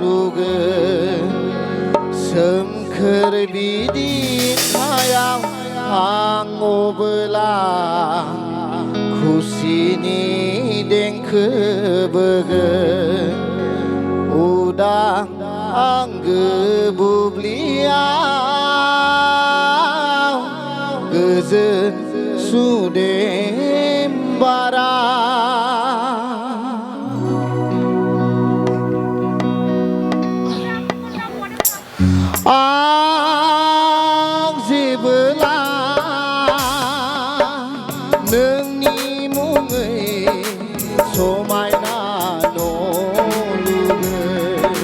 लुगोन सोमखोर बिदिन्थायाव थाङोब्ला खुसिनि देंखो बोगोन उदां आंगो बुब्लियाव गोजोन सुदेम बारा आं जेबोला नोंनि मुङै समायना न' लुगोन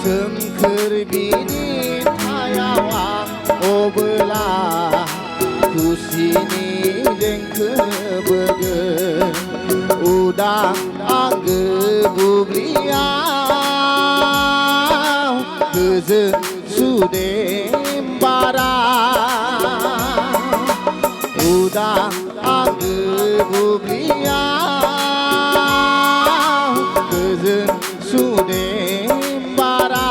सोमखोर बिदिन्थायाव आं अबोला खुसिनि देंखो बोगोन उदां आंगो बुब्लियाव गोजोन सुदेम बारा उदां आंगो बुब्लियाव गोजोन सुदेम बारा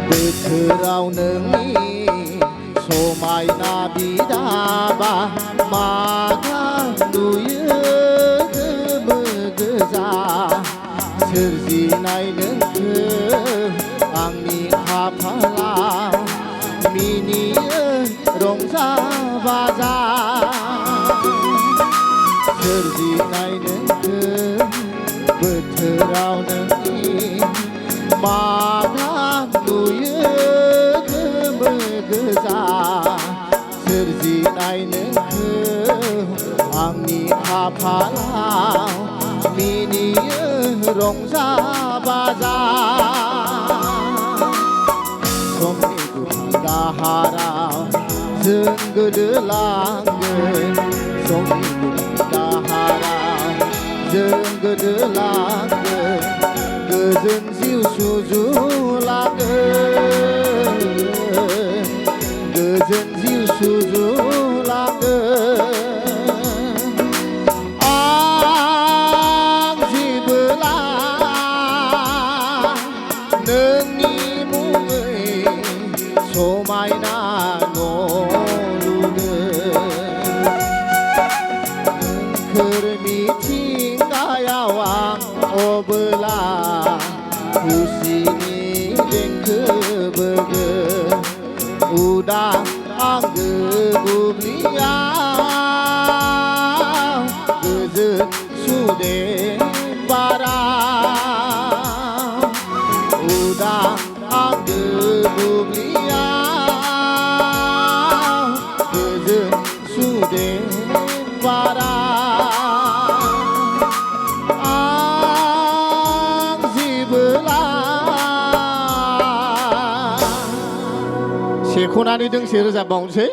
बोथोराव नोंनि समायना बिदाबा मागा नुयो गोमो गोजा सोरजिनाय नोंखो आंनि खाफालाव मिनियो रंजा बाजा सोरजिनाय नोंखो बोथोराव नोंनि मागा नुयो गोमो गोजा सोरजिनाय नोंखो आंनि खाफालाव मिनियो रंजा बाजा समनि गोथां दाहाराव जों गोदोलांगोन समनि गोथां दाहाराव जों गोदोलांगोन गोजोन जिउ सुजुलांगोन गोजोन जिउ सुजुलांगोन आं जेबोला नोंनि मुङै समायना न' लुगोन सोमखोर मिथिंगायाव आं अबोला खुसिनि देंखो बोगोन उदां आंगो बुब्लियाव गोजोन सुदेम बारा उदां आंगो बुब्लियाव गोजोन सुदेम बारा सेख'नानै दोंसे रोजाबबावनोसै